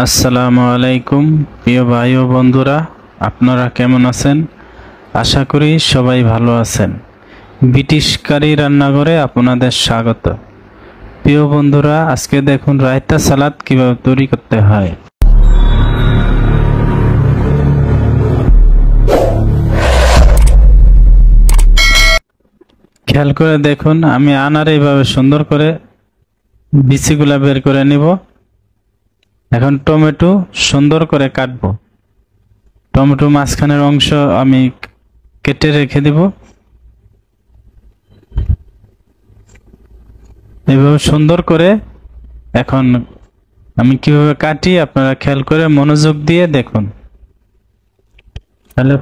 আসসালামু আলাইকুম প্রিয় ভাই ও বন্ধুরা, আপনারা কেমন আছেন? আশা করি সবাই ভালো আছেন। ব্রিটিশ কারি রান্নাঘরে আপনাদের স্বাগত। প্রিয় বন্ধুরা, আজকে দেখুন রায়তা সালাদ কিভাবে তৈরি করতে হয়। খেয়াল করে দেখুন, আমি আনার এইভাবে সুন্দর করে বিচিগুলা বের করে নিব। এখন টমেটো সুন্দর করে কাটবো। টমেটো মাঝখানের অংশ আমি কেটে রেখে দেব। এভাবে সুন্দর করে এখন আমি কিভাবে কাটি আপনারা খেয়াল করে মনোযোগ দিয়ে দেখুন, তাহলে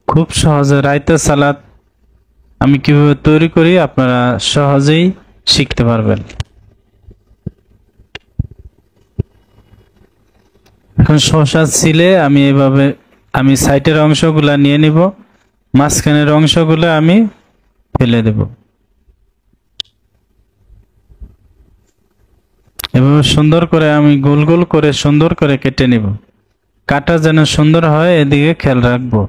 খুব সহজে রায়তা সালাদ আমি কিভাবে তৈরি করি আপনারা সহজেই শিখতে পারবেন। এখন শসা ছিলে আমি সাইডের অংশগুলা নিয়ে নিব, মাঝখানের অংশগুলো আমি ফেলে দেব। এভাবে সুন্দর করে আমি গোল গোল করে সুন্দর করে কেটে নিব। কাটা যেন সুন্দর হয় এদিকে খেয়াল রাখবো।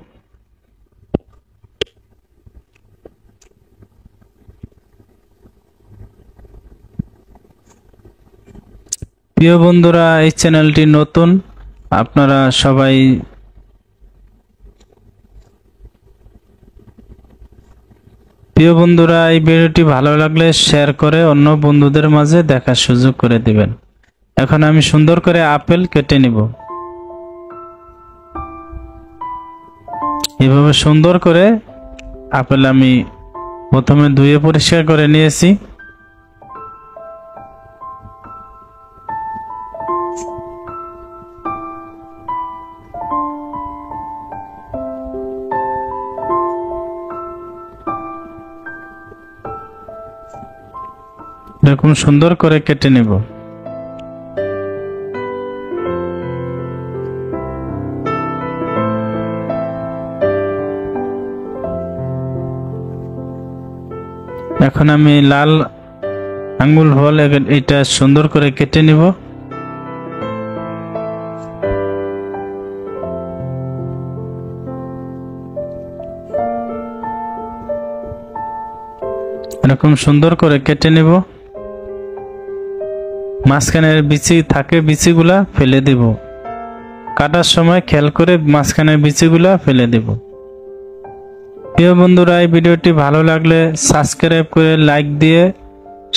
প্রিয় বন্ধুরা, এই চ্যানেলটি নতুন, আপনারা সবাই প্রিয় বন্ধুরা এই ভিডিওটি ভালো লাগলে শেয়ার করে অন্য বন্ধুদের মাঝে দেখার সুযোগ করে দিবেন। এখন আমি সুন্দর করে আপেল কেটে নিব। এভাবে সুন্দর করে আপেল আমি প্রথমে ধুয়ে পরিষ্কার করে নিয়েছি। এরকম সুন্দর করে কেটে নেব। এখন আমি লাল আঙ্গুল ফল এটা সুন্দর করে কেটে নিব। এরকম সুন্দর করে কেটে নেব। মাঝখানের বিচি থাকে, বিচিগুলা ফেলে দেব। কাটার সময় খেয়াল করে মাঝখানের বিচিগুলা ফেলে দেব। প্রিয় বন্ধুরা, এই ভিডিওটি ভালো লাগলে সাবস্ক্রাইব করে লাইক দিয়ে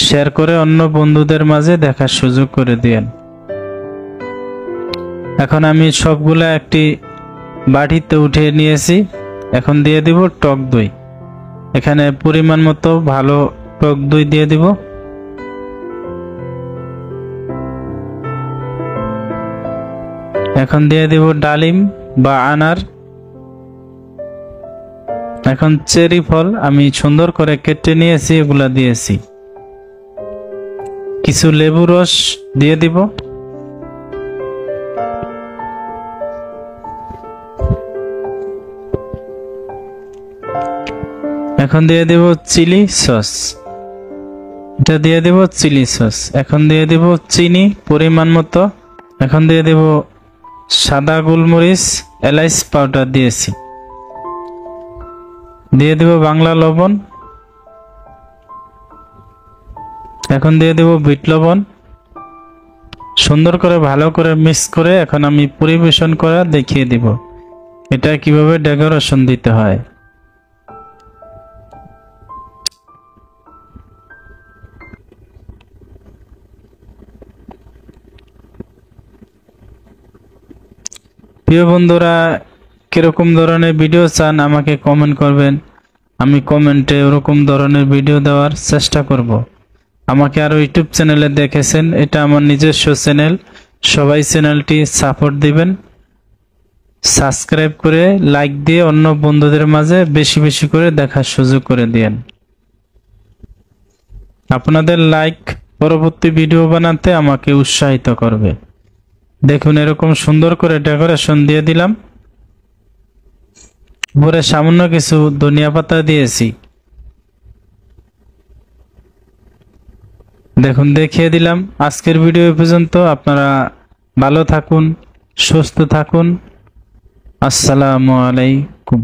শেয়ার করে অন্য বন্ধুদের মাঝে দেখার সুযোগ করে দিয়েন। এখন আমি সবগুলা একটি বাটিতে উঠিয়ে নিয়েছি। এখন দিয়ে দিব টক দই। এখানে পরিমাণ মতো ভালো টক দই দিয়ে দিব। এখন দিয়ে দিব ডালিম বা আনার। এখন চেরি ফল আমি সুন্দর করে কেটে নিয়েছি, এগুলা দিয়েছি। কিছু লেবু রস দিয়ে দিব। এখন দিয়ে দেব চিলি সস। এটা দিয়ে দেব চিলি সস। এখন দিয়ে দেব চিনি পরিমাণ মতো। এখন দিয়ে দেব সাদা গোলমরিচ, এলাচ পাউডার দিয়েছি। দিয়ে দেব বাংলা লবণ। এখন দিয়ে দেব বিট লবণ। সুন্দর করে ভালো করে মিক্স করে এখন আমি পরিবেশন করে দেখিয়ে দিব এটা কিভাবে ডেকোরেশন দিতে হয়। প্রিয় বন্ধুরা, কিরকম ধরনের ভিডিও চান আমাকে কমেন্ট করবেন। আমি কমেন্টে ওরকম ধরনের ভিডিও দেওয়ার চেষ্টা করব। আমাকে আরো ইউটিউব চ্যানেলে দেখেছেন, এটা আমার নিজস্ব চ্যানেল। সবাই চ্যানেলটি সাপোর্ট দিবেন, সাবস্ক্রাইব করে লাইক দিয়ে অন্য বন্ধুদের মাঝে বেশি বেশি করে দেখার সুযোগ করে দিয়েন। আপনাদের লাইক পরবর্তী ভিডিও বানাতে আমাকে উৎসাহিত করবে। দেখুন এরকম সুন্দর করে ডেকোরেশন দিয়ে দিলাম। উপরে সামান্য কিছু ধনিয়া পাতা দিয়েছি। দেখুন দেখিয়ে দিলাম। আজকের ভিডিও পর্যন্ত। আপনারা ভালো থাকুন, সুস্থ থাকুন। আসসালামু আলাইকুম।